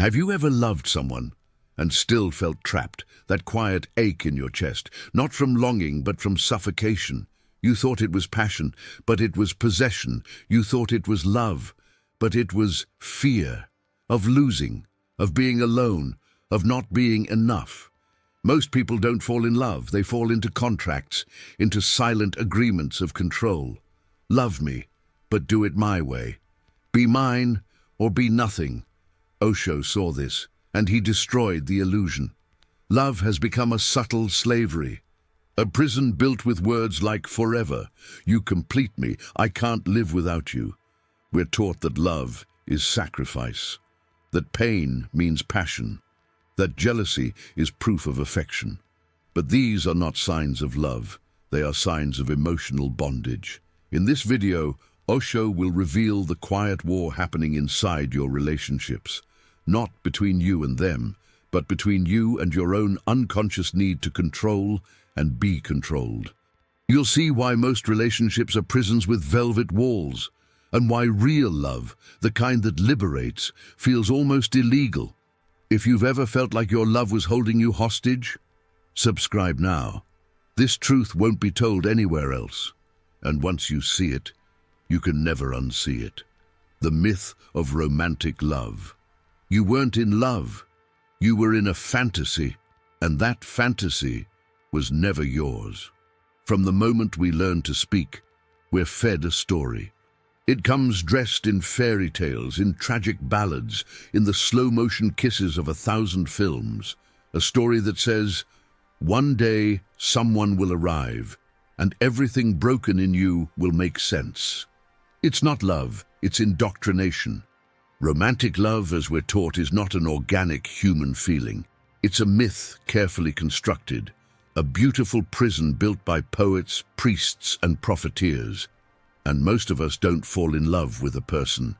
Have you ever loved someone and still felt trapped, that quiet ache in your chest, not from longing but from suffocation? You thought it was passion, but it was possession. You thought it was love, but it was fear of losing, of being alone, of not being enough. Most people don't fall in love. They fall into contracts, into silent agreements of control. Love me, but do it my way. Be mine or be nothing. Osho saw this, and he destroyed the illusion. Love has become a subtle slavery, a prison built with words like forever, you complete me, I can't live without you. We're taught that love is sacrifice, that pain means passion, that jealousy is proof of affection. But these are not signs of love, they are signs of emotional bondage. In this video, Osho will reveal the quiet war happening inside your relationships, not between you and them, but between you and your own unconscious need to control and be controlled. You'll see why most relationships are prisons with velvet walls, and why real love, the kind that liberates, feels almost illegal. If you've ever felt like your love was holding you hostage, subscribe now. This truth won't be told anywhere else, and once you see it, you can never unsee it. The myth of romantic love. You weren't in love, you were in a fantasy, and that fantasy was never yours. From the moment we learn to speak, we're fed a story. It comes dressed in fairy tales, in tragic ballads, in the slow-motion kisses of 1,000 films. A story that says, one day someone will arrive, and everything broken in you will make sense. It's not love, it's indoctrination. Romantic love, as we're taught, is not an organic human feeling. It's a myth carefully constructed, a beautiful prison built by poets, priests, and profiteers. And most of us don't fall in love with a person.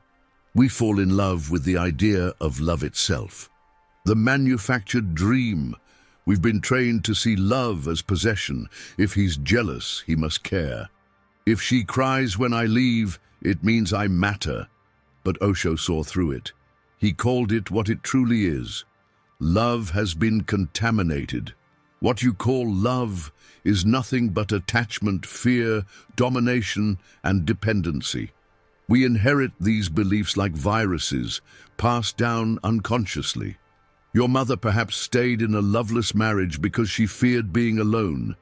We fall in love with the idea of love itself. The manufactured dream. We've been trained to see love as possession. If he's jealous, he must care. If she cries when I leave, it means I matter. But Osho saw through it. He called it what it truly is. Love has been contaminated. What you call love is nothing but attachment, fear, domination, and dependency. We inherit these beliefs like viruses, passed down unconsciously. Your mother perhaps stayed in a loveless marriage because she feared being alone.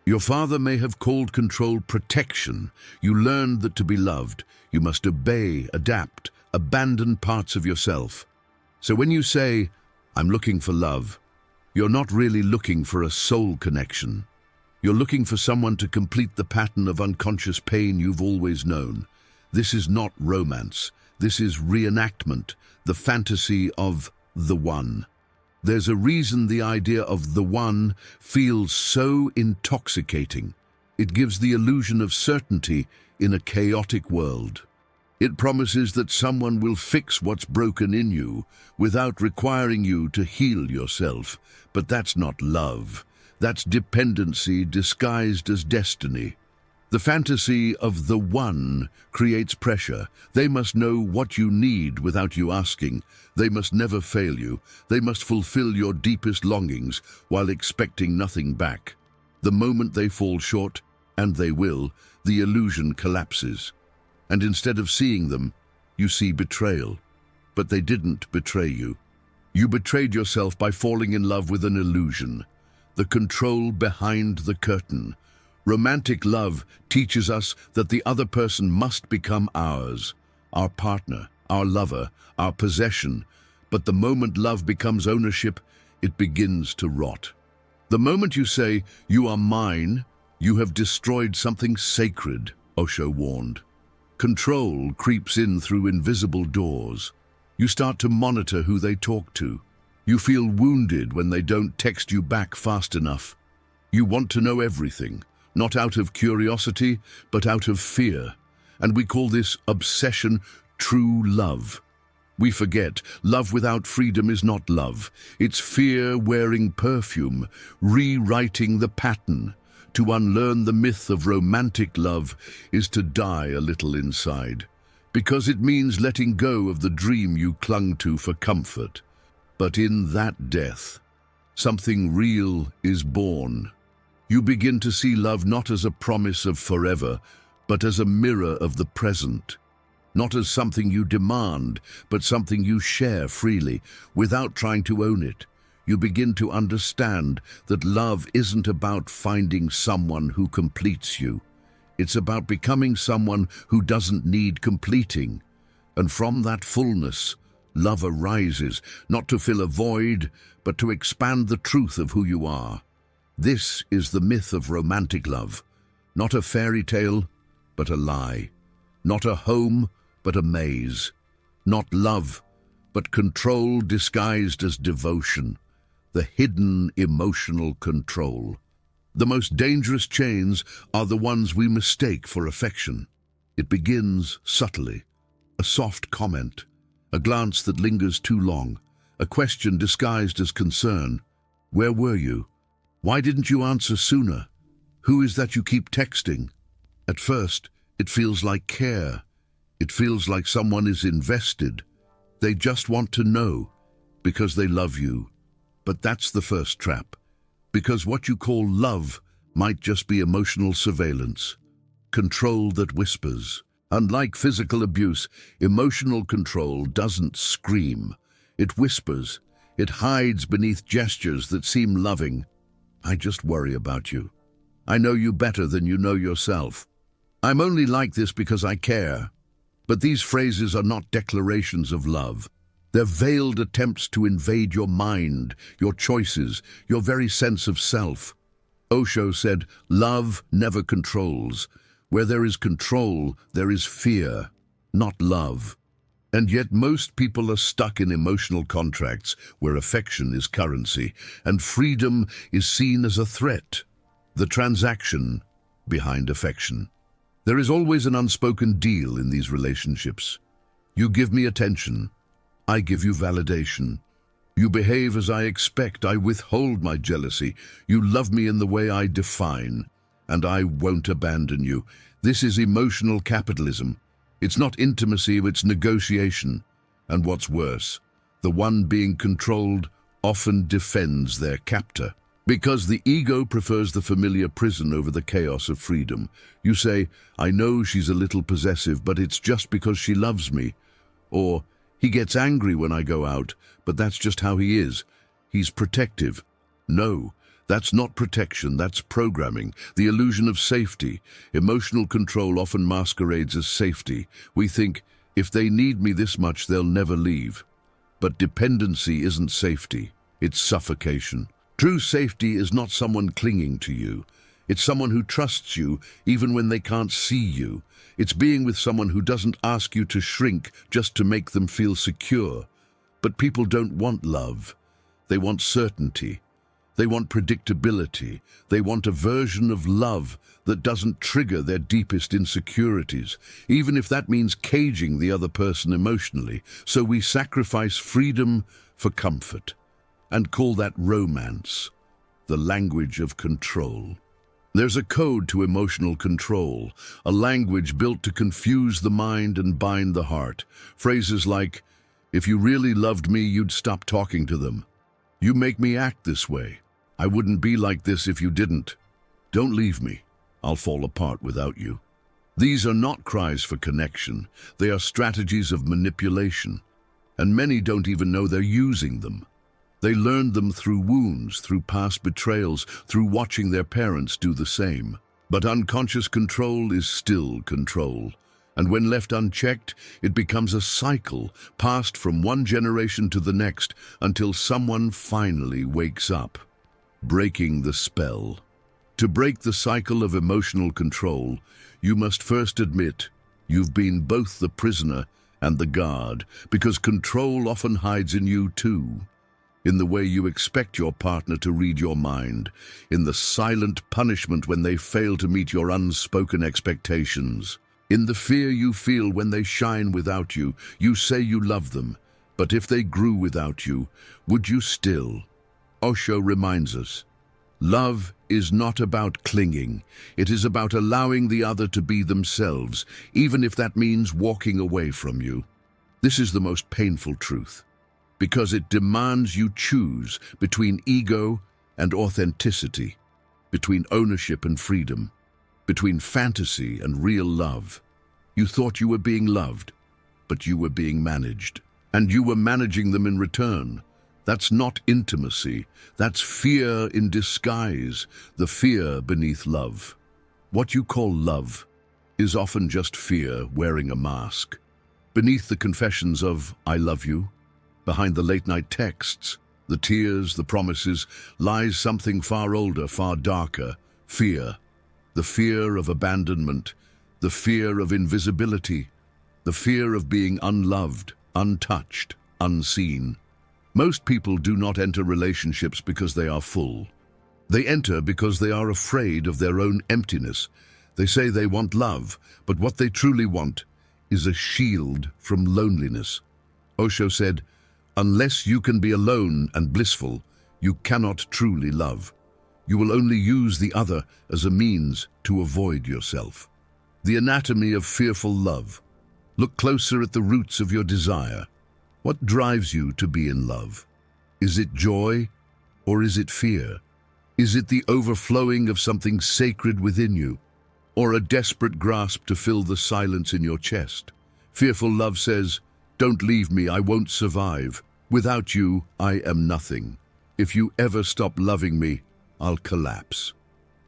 Your father may have called control protection. You learned that to be loved, you must obey, adapt, abandon parts of yourself. So when you say, I'm looking for love, you're not really looking for a soul connection. You're looking for someone to complete the pattern of unconscious pain you've always known. This is not romance. This is reenactment, the fantasy of the one. There's a reason the idea of the one feels so intoxicating. It gives the illusion of certainty in a chaotic world. It promises that someone will fix what's broken in you without requiring you to heal yourself. But that's not love. That's dependency disguised as destiny. The fantasy of the one creates pressure. They must know what you need without you asking. They must never fail you. They must fulfill your deepest longings while expecting nothing back. The moment they fall short, and they will, the illusion collapses. And instead of seeing them, you see betrayal. But they didn't betray you. You betrayed yourself by falling in love with an illusion, the control behind the curtain. Romantic love teaches us that the other person must become ours, our partner, our lover, our possession. But the moment love becomes ownership, it begins to rot. The moment you say, you are mine, you have destroyed something sacred, Osho warned. Control creeps in through invisible doors. You start to monitor who they talk to. You feel wounded when they don't text you back fast enough. You want to know everything, not out of curiosity, but out of fear. And we call this obsession true love. We forget, love without freedom is not love. It's fear wearing perfume, rewriting the pattern. To unlearn the myth of romantic love is to die a little inside, because it means letting go of the dream you clung to for comfort. But in that death, something real is born. You begin to see love not as a promise of forever, but as a mirror of the present. Not as something you demand, but something you share freely, without trying to own it. You begin to understand that love isn't about finding someone who completes you. It's about becoming someone who doesn't need completing. And from that fullness, love arises, not to fill a void, but to expand the truth of who you are. This is the myth of romantic love. Not a fairy tale, but a lie. Not a home, but a maze. Not love, but control disguised as devotion. The hidden emotional control. The most dangerous chains are the ones we mistake for affection. It begins subtly. A soft comment, a glance that lingers too long, a question disguised as concern. Where were you? Why didn't you answer sooner? Who is that you keep texting? At first, it feels like care. It feels like someone is invested. They just want to know, because they love you. But that's the first trap, because what you call love might just be emotional surveillance, control that whispers. Unlike physical abuse, emotional control doesn't scream. It whispers. It hides beneath gestures that seem loving. I just worry about you. I know you better than you know yourself. I'm only like this because I care. But these phrases are not declarations of love. They're veiled attempts to invade your mind, your choices, your very sense of self. Osho said, love never controls. Where there is control, there is fear, not love. And yet most people are stuck in emotional contracts where affection is currency and freedom is seen as a threat. The transaction behind affection. There is always an unspoken deal in these relationships. You give me attention. I give you validation. You behave as I expect. I withhold my jealousy. You love me in the way I define, and I won't abandon you. This is emotional capitalism. It's not intimacy, it's negotiation. And what's worse, the one being controlled often defends their captor. Because the ego prefers the familiar prison over the chaos of freedom. You say, I know she's a little possessive, but it's just because she loves me. Or, he gets angry when I go out, but that's just how he is. He's protective. No, that's not protection, that's programming, the illusion of safety. Emotional control often masquerades as safety. We think, if they need me this much, they'll never leave. But dependency isn't safety, it's suffocation. True safety is not someone clinging to you. It's someone who trusts you even when they can't see you. It's being with someone who doesn't ask you to shrink just to make them feel secure. But people don't want love. They want certainty. They want predictability. They want a version of love that doesn't trigger their deepest insecurities, even if that means caging the other person emotionally. So we sacrifice freedom for comfort and call that romance, the language of control. There's a code to emotional control, a language built to confuse the mind and bind the heart. Phrases like, if you really loved me, you'd stop talking to them. You make me act this way. I wouldn't be like this if you didn't. Don't leave me. I'll fall apart without you. These are not cries for connection. They are strategies of manipulation. And many don't even know they're using them. They learned them through wounds, through past betrayals, through watching their parents do the same. But unconscious control is still control. And when left unchecked, it becomes a cycle, passed from one generation to the next, until someone finally wakes up, breaking the spell. To break the cycle of emotional control, you must first admit you've been both the prisoner and the guard, because control often hides in you too. In the way you expect your partner to read your mind, in the silent punishment when they fail to meet your unspoken expectations, in the fear you feel when they shine without you. You say you love them, but if they grew without you, would you still? Osho reminds us, love is not about clinging. It is about allowing the other to be themselves, even if that means walking away from you. This is the most painful truth. because it demands you choose between ego and authenticity, between ownership and freedom, between fantasy and real love. You thought you were being loved, but you were being managed. And you were managing them in return. That's not intimacy. That's fear in disguise, the fear beneath love. What you call love is often just fear wearing a mask. Beneath the confessions of "I love you," behind the late-night texts, the tears, the promises, lies something far older, far darker: fear. The fear of abandonment, the fear of invisibility, the fear of being unloved, untouched, unseen. Most people do not enter relationships because they are full. They enter because they are afraid of their own emptiness. They say they want love, but what they truly want is a shield from loneliness. Osho said, "Unless you can be alone and blissful, you cannot truly love. You will only use the other as a means to avoid yourself." The anatomy of fearful love. Look closer at the roots of your desire. What drives you to be in love? Is it joy or is it fear? Is it the overflowing of something sacred within you, or a desperate grasp to fill the silence in your chest? Fearful love says, "Don't leave me, I won't survive. Without you, I am nothing. If you ever stop loving me, I'll collapse."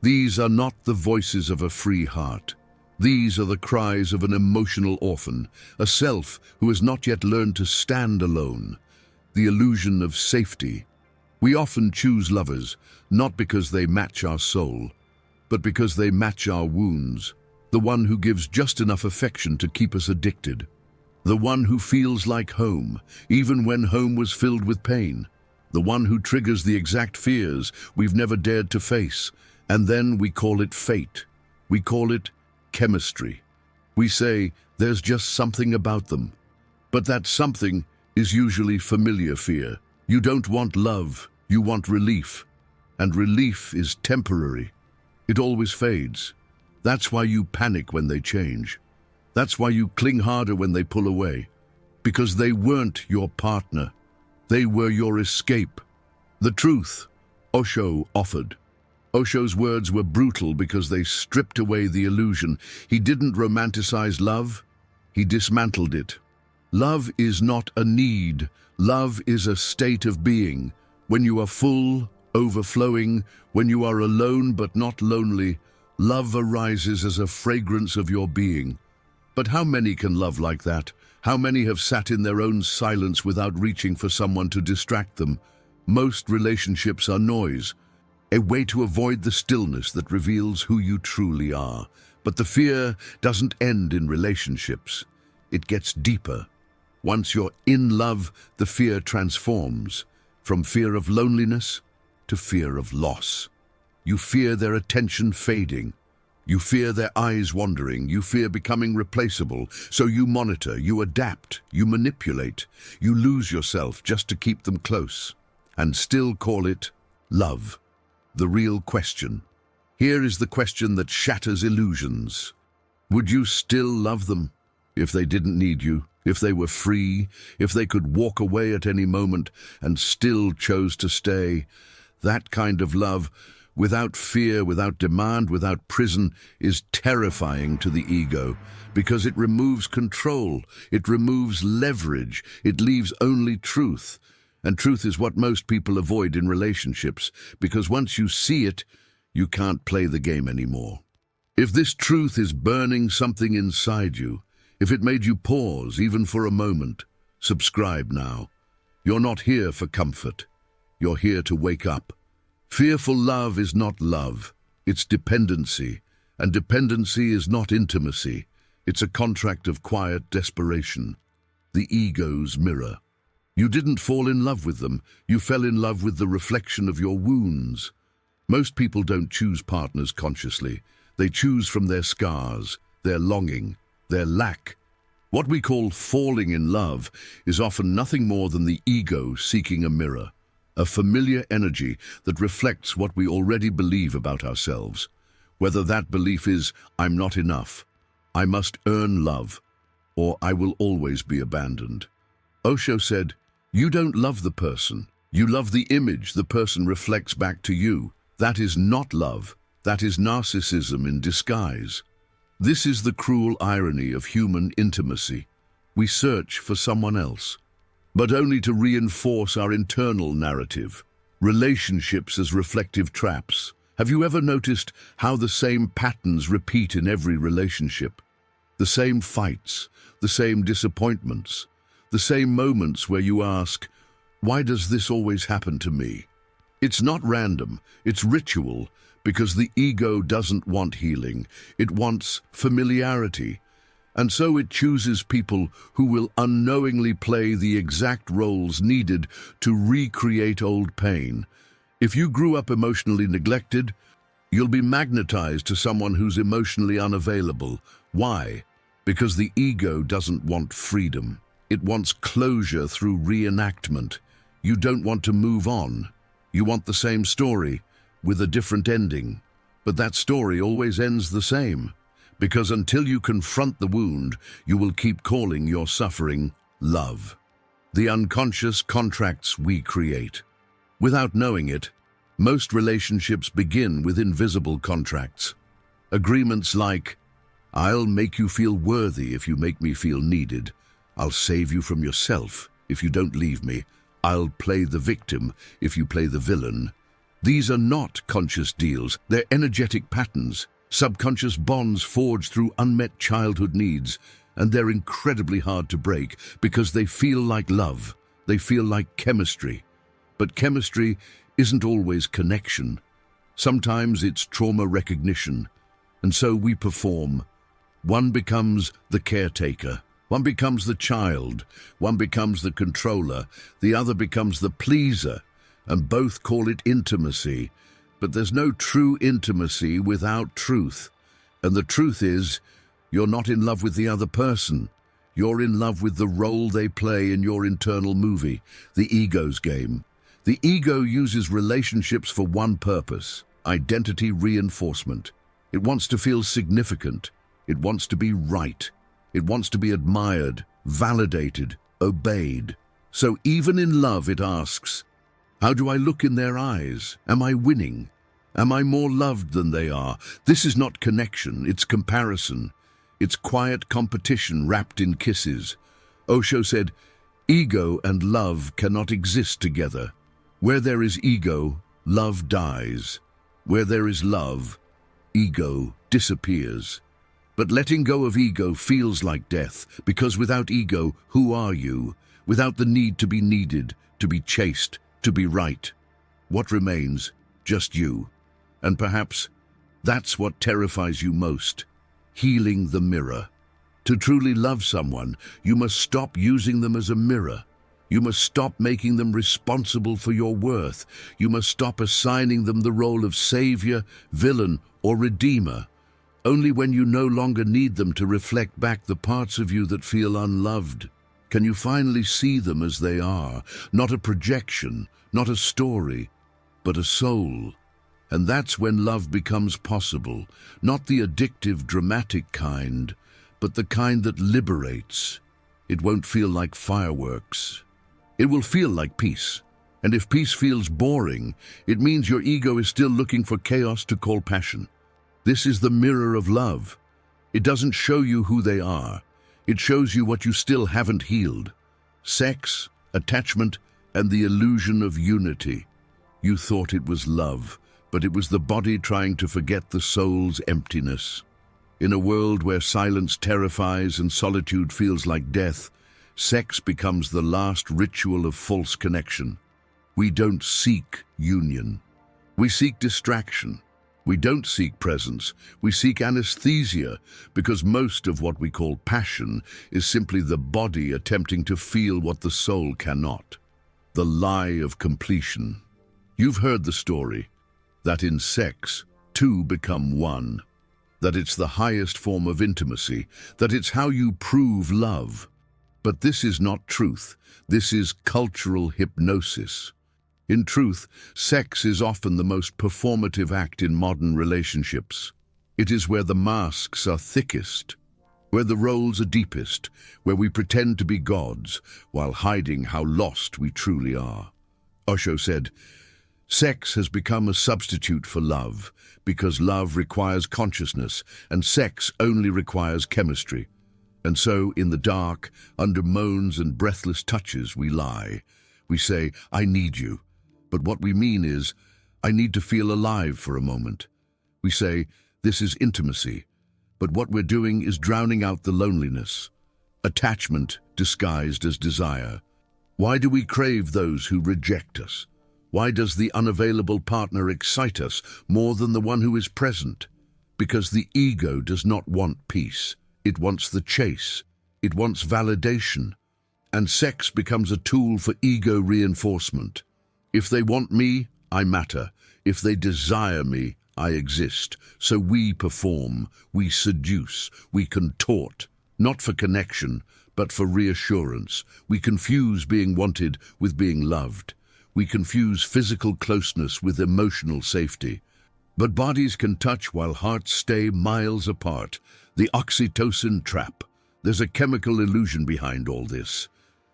These are not the voices of a free heart. These are the cries of an emotional orphan, a self who has not yet learned to stand alone. The illusion of safety. We often choose lovers, not because they match our soul, but because they match our wounds. The one who gives just enough affection to keep us addicted. The one who feels like home, even when home was filled with pain. The one who triggers the exact fears we've never dared to face. And then we call it fate. We call it chemistry. We say there's just something about them. But that something is usually familiar fear. You don't want love, you want relief. And relief is temporary. It always fades. That's why you panic when they change. That's why you cling harder when they pull away. Because they weren't your partner. They were your escape. The truth, Osho offered. Osho's words were brutal because they stripped away the illusion. He didn't romanticize love, he dismantled it. Love is not a need. Love is a state of being. When you are full, overflowing, when you are alone but not lonely, love arises as a fragrance of your being. But how many can love like that? How many have sat in their own silence without reaching for someone to distract them? Most relationships are noise, a way to avoid the stillness that reveals who you truly are. But the fear doesn't end in relationships. It gets deeper. Once you're in love, the fear transforms from fear of loneliness to fear of loss. You fear their attention fading. You fear their eyes wandering. You fear becoming replaceable. So you monitor, you adapt, you manipulate. You lose yourself just to keep them close. And still call it love. The real question. Here is the question that shatters illusions. Would you still love them if they didn't need you, if they were free, if they could walk away at any moment and still chose to stay? That kind of love, without fear, without demand, without prison, is terrifying to the ego because it removes control, it removes leverage, it leaves only truth. And truth is what most people avoid in relationships, because once you see it, you can't play the game anymore. If this truth is burning something inside you, if it made you pause even for a moment, subscribe now. You're not here for comfort. You're here to wake up. Fearful love is not love. It's dependency. And dependency is not intimacy. It's a contract of quiet desperation. The ego's mirror. You didn't fall in love with them. You fell in love with the reflection of your wounds. Most people don't choose partners consciously. They choose from their scars, their longing, their lack. What we call falling in love is often nothing more than the ego seeking a mirror, a familiar energy that reflects what we already believe about ourselves. Whether that belief is, "I'm not enough," "I must earn love," or "I will always be abandoned." Osho said, You don't love the person. You love the image the person reflects back to you. That is not love. That is narcissism in disguise. This is the cruel irony of human intimacy. We search for someone else, but only to reinforce our internal narrative. Relationships as reflective traps. Have you ever noticed how the same patterns repeat in every relationship? The same fights, the same disappointments, the same moments where you ask, why does this always happen to me? It's not random, it's ritual, because the ego doesn't want healing, it wants familiarity. And so it chooses people who will unknowingly play the exact roles needed to recreate old pain. If you grew up emotionally neglected, you'll be magnetized to someone who's emotionally unavailable. Why? Because the ego doesn't want freedom. It wants closure through reenactment. You don't want to move on. You want the same story with a different ending. But that story always ends the same. Because until you confront the wound, you will keep calling your suffering love. The unconscious contracts we create. Without knowing it, most relationships begin with invisible contracts. Agreements like, I'll make you feel worthy if you make me feel needed. I'll save you from yourself if you don't leave me. I'll play the victim if you play the villain. These are not conscious deals, they're energetic patterns, subconscious bonds forged through unmet childhood needs, and they're incredibly hard to break because they feel like love, they feel like chemistry. But chemistry isn't always connection. Sometimes it's trauma recognition, and so we perform. One becomes the caretaker, one becomes the child, one becomes the controller, the other becomes the pleaser, and both call it intimacy. But there's no true intimacy without truth. And the truth is, you're not in love with the other person. You're in love with the role they play in your internal movie, the ego's game. The ego uses relationships for one purpose: identity reinforcement. It wants to feel significant. It wants to be right. It wants to be admired, validated, obeyed. So even in love it asks, how do I look in their eyes? Am I winning? Am I more loved than they are? This is not connection, it's comparison. It's quiet competition wrapped in kisses. Osho said, ego and love cannot exist together. Where there is ego, love dies. Where there is love, ego disappears. But letting go of ego feels like death, because without ego, who are you? Without the need to be needed, to be chased, to be right. What remains? Just you. And perhaps that's what terrifies you most. Healing the mirror. To truly love someone, you must stop using them as a mirror. You must stop making them responsible for your worth. You must stop assigning them the role of savior, villain, or redeemer. Only when you no longer need them to reflect back the parts of you that feel unloved can you finally see them as they are, not a projection, not a story, but a soul. And that's when love becomes possible, not the addictive, dramatic kind, but the kind that liberates. It won't feel like fireworks. It will feel like peace. And if peace feels boring, it means your ego is still looking for chaos to call passion. This is the mirror of love. It doesn't show you who they are. It shows you what you still haven't healed. Sex, attachment, and the illusion of unity. You thought it was love, but it was the body trying to forget the soul's emptiness. In a world where silence terrifies and solitude feels like death, sex becomes the last ritual of false connection. We don't seek union. We seek distraction. We don't seek presence, we seek anesthesia, because most of what we call passion is simply the body attempting to feel what the soul cannot. The lie of completion. You've heard the story, that in sex, two become one, that it's the highest form of intimacy, that it's how you prove love. But this is not truth, this is cultural hypnosis. In truth, sex is often the most performative act in modern relationships. It is where the masks are thickest, where the roles are deepest, where we pretend to be gods while hiding how lost we truly are. Osho said, "Sex has become a substitute for love because love requires consciousness and sex only requires chemistry. And so, in the dark, under moans and breathless touches, we lie. We say, 'I need you.' But what we mean is, 'I need to feel alive for a moment.' We say, 'This is intimacy.' But what we're doing is drowning out the loneliness. Attachment disguised as desire. Why do we crave those who reject us? Why does the unavailable partner excite us more than the one who is present? Because the ego does not want peace. It wants the chase. It wants validation. And sex becomes a tool for ego reinforcement. If they want me, I matter. If they desire me, I exist. So we perform, we seduce, we contort, not for connection, but for reassurance. We confuse being wanted with being loved. We confuse physical closeness with emotional safety. But bodies can touch while hearts stay miles apart. The oxytocin trap. There's a chemical illusion behind all this.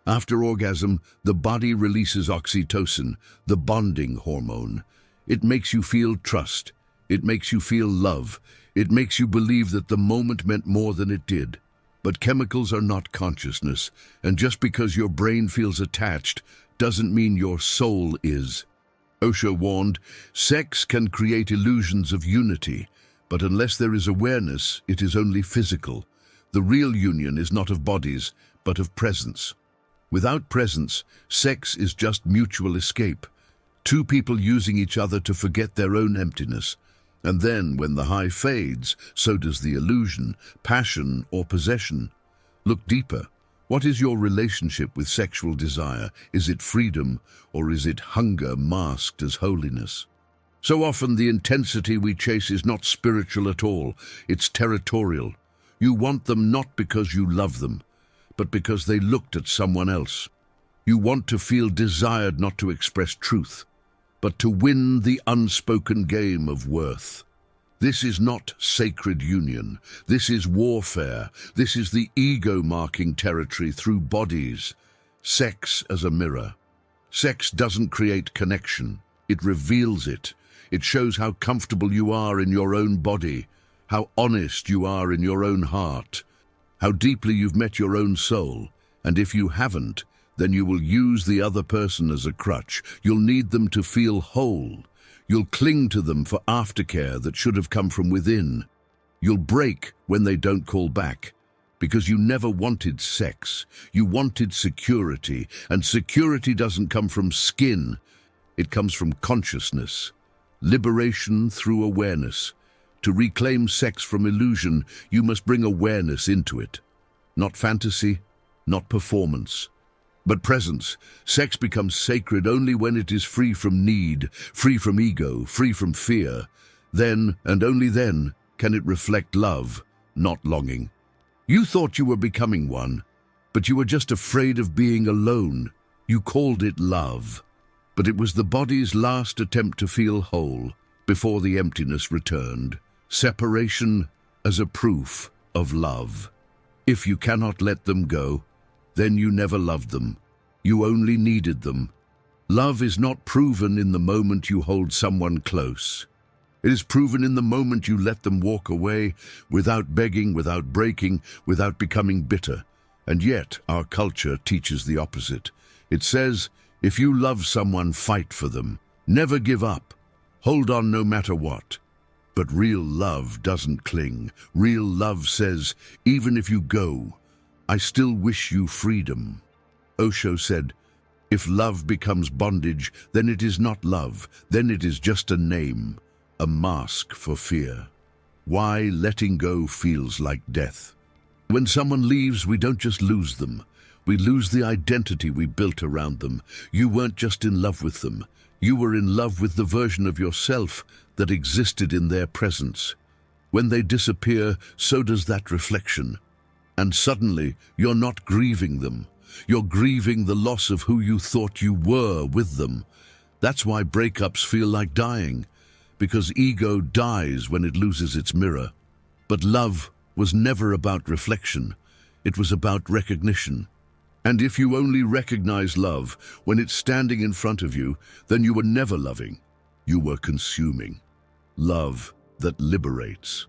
After orgasm, the body releases oxytocin, the bonding hormone. It makes you feel trust. It makes you feel love. It makes you believe that the moment meant more than it did. But chemicals are not consciousness, and just because your brain feels attached doesn't mean your soul is. Osho warned, sex can create illusions of unity, but unless there is awareness, it is only physical. The real union is not of bodies, but of presence. Without presence, sex is just mutual escape. Two people using each other to forget their own emptiness. And then, when the high fades, so does the illusion, passion, or possession. Look deeper. What is your relationship with sexual desire? Is it freedom, or is it hunger masked as holiness? So often the intensity we chase is not spiritual at all. It's territorial. You want them not because you love them, but because they looked at someone else. You want to feel desired, not to express truth, but to win the unspoken game of worth. This is not sacred union. This is warfare. This is the ego marking territory through bodies. Sex as a mirror. Sex doesn't create connection. It reveals it. It shows how comfortable you are in your own body, how honest you are in your own heart, how deeply you've met your own soul. And if you haven't, then you will use the other person as a crutch. You'll need them to feel whole. You'll cling to them for aftercare that should have come from within. You'll break when they don't call back, because you never wanted sex. You wanted security, and security doesn't come from skin. It comes from consciousness. Liberation through awareness. To reclaim sex from illusion, you must bring awareness into it. Not fantasy, not performance, but presence. Sex becomes sacred only when it is free from need, free from ego, free from fear. Then, and only then, can it reflect love, not longing. You thought you were becoming one, but you were just afraid of being alone. You called it love, but it was the body's last attempt to feel whole before the emptiness returned. Separation as a proof of love. If you cannot let them go, then you never loved them. You only needed them. Love is not proven in the moment you hold someone close. It is proven in the moment you let them walk away, without begging, without breaking, without becoming bitter. And yet, our culture teaches the opposite. It says, if you love someone, fight for them. Never give up. Hold on no matter what. But real love doesn't cling. Real love says, even if you go, I still wish you freedom. Osho said, if love becomes bondage, then it is not love. Then it is just a name, a mask for fear. Why letting go feels like death. When someone leaves, we don't just lose them. We lose the identity we built around them. You weren't just in love with them. You were in love with the version of yourself that existed in their presence. When they disappear, so does that reflection. And suddenly, you're not grieving them. You're grieving the loss of who you thought you were with them. That's why breakups feel like dying, because ego dies when it loses its mirror. But love was never about reflection. It was about recognition. And if you only recognize love when it's standing in front of you, then you were never loving. You were consuming. Love that liberates.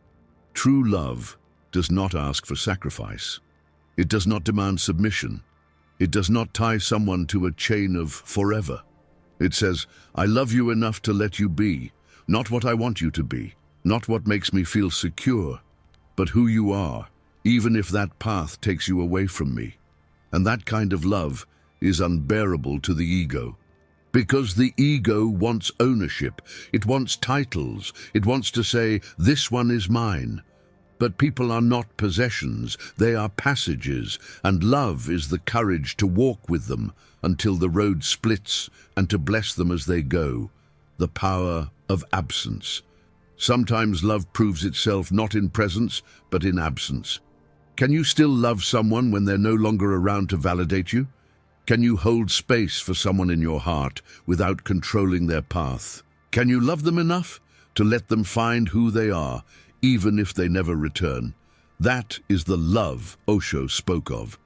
True love does not ask for sacrifice. It does not demand submission. It does not tie someone to a chain of forever. It says, I love you enough to let you be, not what I want you to be, not what makes me feel secure, but who you are, even if that path takes you away from me. And that kind of love is unbearable to the ego. Because the ego wants ownership, it wants titles, it wants to say, this one is mine. But people are not possessions, they are passages, and love is the courage to walk with them until the road splits and to bless them as they go. The power of absence. Sometimes love proves itself not in presence, but in absence. Can you still love someone when they're no longer around to validate you? Can you hold space for someone in your heart without controlling their path? Can you love them enough to let them find who they are, even if they never return? That is the love Osho spoke of.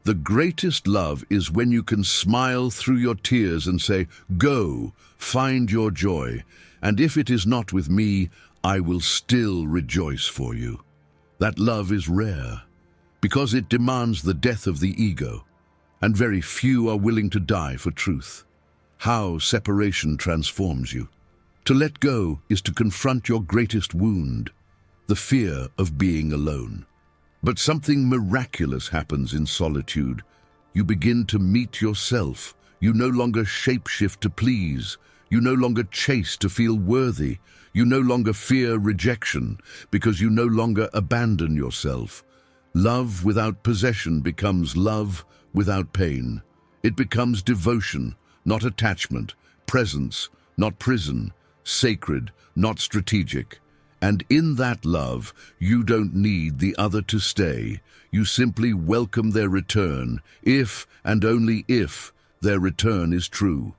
The greatest love is when you can smile through your tears and say, go, find your joy, and if it is not with me, I will still rejoice for you. That love is rare, because it demands the death of the ego, and very few are willing to die for truth. How separation transforms you. To let go is to confront your greatest wound, the fear of being alone. But something miraculous happens in solitude. You begin to meet yourself. You no longer shapeshift to please. You no longer chase to feel worthy. You no longer fear rejection because you no longer abandon yourself. Love without possession becomes love without pain. It becomes devotion, not attachment, presence, not prison, sacred, not strategic. And in that love, you don't need the other to stay. You simply welcome their return, if and only if their return is true.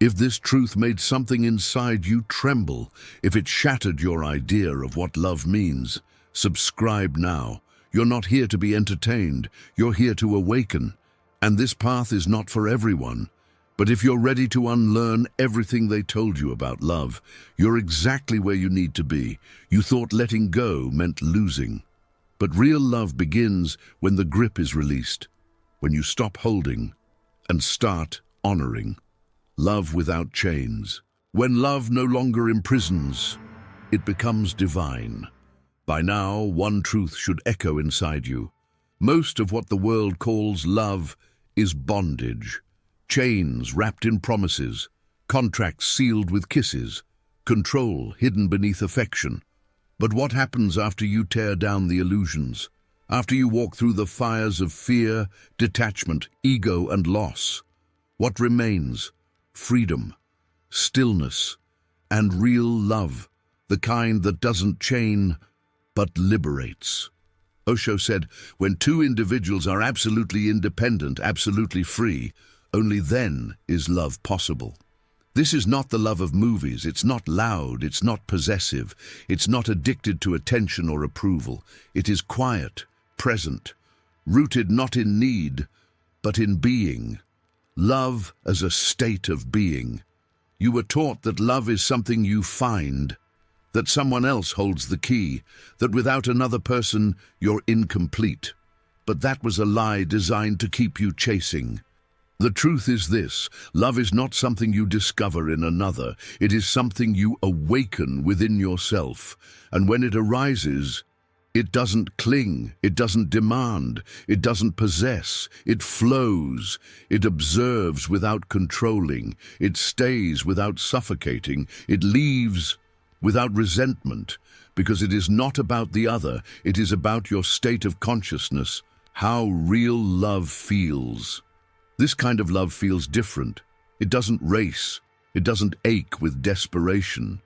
If this truth made something inside you tremble, if it shattered your idea of what love means, subscribe now. You're not here to be entertained, you're here to awaken. And this path is not for everyone. But if you're ready to unlearn everything they told you about love, you're exactly where you need to be. You thought letting go meant losing. But real love begins when the grip is released, when you stop holding and start honoring. Love without chains. When love no longer imprisons, it becomes divine. By now, one truth should echo inside you. Most of what the world calls love is bondage. Chains wrapped in promises, contracts sealed with kisses, control hidden beneath affection. But what happens after you tear down the illusions? After you walk through the fires of fear, detachment, ego, and loss? What remains? Freedom, stillness, and real love, the kind that doesn't chain, but liberates. Osho said, when two individuals are absolutely independent, absolutely free, only then is love possible. This is not the love of movies. It's not loud. It's not possessive. It's not addicted to attention or approval. It is quiet, present, rooted not in need, but in being. Love as a state of being. You were taught that love is something you find, that someone else holds the key, that without another person, you're incomplete. But that was a lie designed to keep you chasing. The truth is this: love is not something you discover in another. It is something you awaken within yourself. And when it arises, it doesn't cling, it doesn't demand, it doesn't possess. It flows, it observes without controlling, it stays without suffocating, it leaves without resentment, because it is not about the other, it is about your state of consciousness, how real love feels. This kind of love feels different. It doesn't race. It doesn't ache with desperation.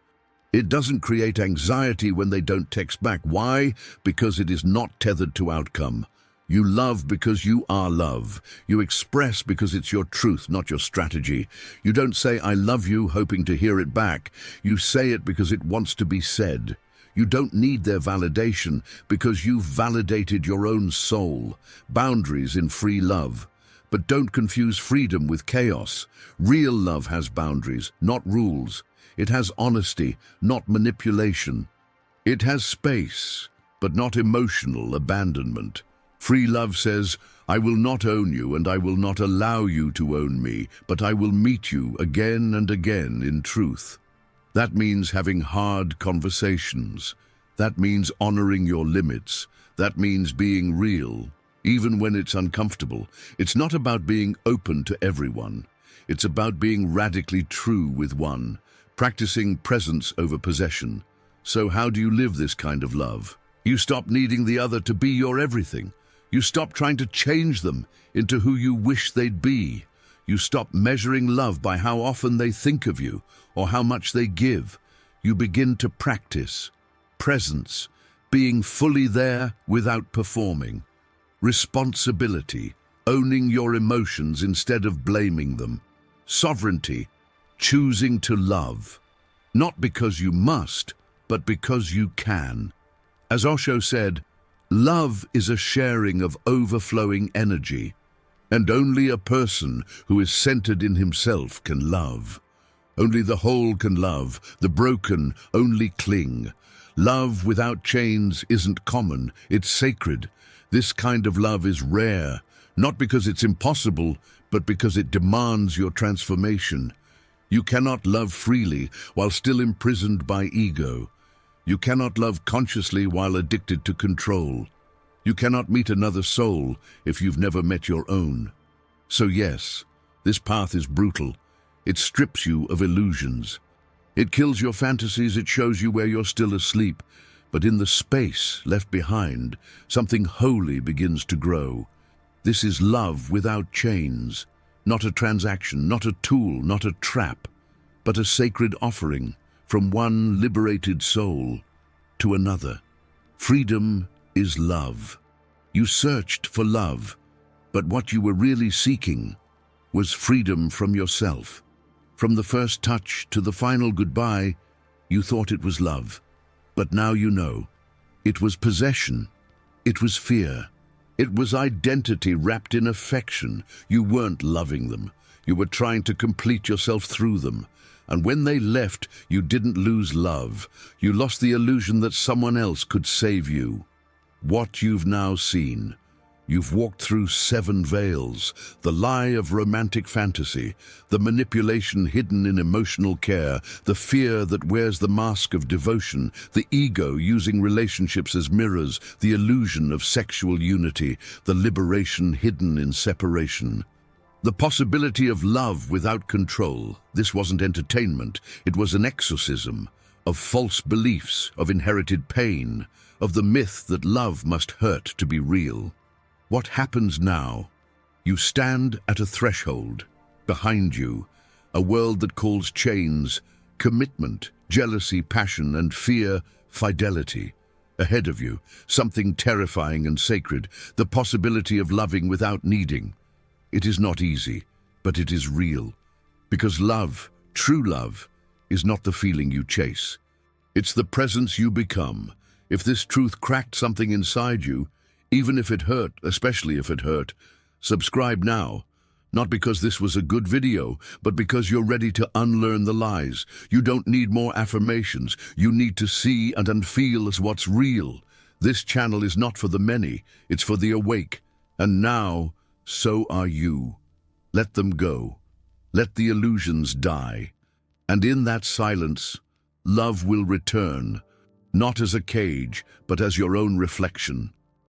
It doesn't create anxiety when they don't text back. Why? Because it is not tethered to outcome. You love because you are love. You express because it's your truth, not your strategy. You don't say, I love you, hoping to hear it back. You say it because it wants to be said. You don't need their validation because you've validated your own soul. Boundaries in free love. But don't confuse freedom with chaos. Real love has boundaries, not rules. It has honesty, not manipulation. It has space, but not emotional abandonment. Free love says, I will not own you and I will not allow you to own me, but I will meet you again and again in truth. That means having hard conversations. That means honoring your limits. That means being real, even when it's uncomfortable. It's not about being open to everyone. It's about being radically true with one, practicing presence over possession. So how do you live this kind of love? You stop needing the other to be your everything. You stop trying to change them into who you wish they'd be. You stop measuring love by how often they think of you or how much they give. You begin to practice presence, being fully there without performing. Responsibility, owning your emotions instead of blaming them. Sovereignty, choosing to love. Not because you must, but because you can. As Osho said, love is a sharing of overflowing energy, and only a person who is centered in himself can love. Only the whole can love, the broken only cling. Love without chains isn't common, it's sacred. This kind of love is rare, not because it's impossible, but because it demands your transformation. You cannot love freely while still imprisoned by ego. You cannot love consciously while addicted to control. You cannot meet another soul if you've never met your own. So yes, this path is brutal. It strips you of illusions. It kills your fantasies, it shows you where you're still asleep. But in the space left behind, something holy begins to grow. This is love without chains. Not a transaction, not a tool, not a trap, but a sacred offering from one liberated soul to another. Freedom is love. You searched for love, but what you were really seeking was freedom from yourself. From the first touch to the final goodbye, you thought it was love. But now you know. It was possession. It was fear. It was identity wrapped in affection. You weren't loving them. You were trying to complete yourself through them. And when they left, you didn't lose love. You lost the illusion that someone else could save you. What you've now seen. You've walked through 7 veils, the lie of romantic fantasy, the manipulation hidden in emotional care, the fear that wears the mask of devotion, the ego using relationships as mirrors, the illusion of sexual unity, the liberation hidden in separation. The possibility of love without control. This wasn't entertainment, it was an exorcism of false beliefs, of inherited pain, of the myth that love must hurt to be real. What happens now? You stand at a threshold. Behind you, a world that calls chains, commitment, jealousy, passion, and fear, fidelity. Ahead of you, something terrifying and sacred, the possibility of loving without needing. It is not easy, but it is real. Because love, true love, is not the feeling you chase. It's the presence you become. If this truth cracked something inside you, even if it hurt, especially if it hurt, subscribe now. Not because this was a good video, but because you're ready to unlearn the lies. You don't need more affirmations. You need to see and feel as what's real. This channel is not for the many, it's for the awake. And now, so are you. Let them go. Let the illusions die. And in that silence, love will return, not as a cage, but as your own reflection.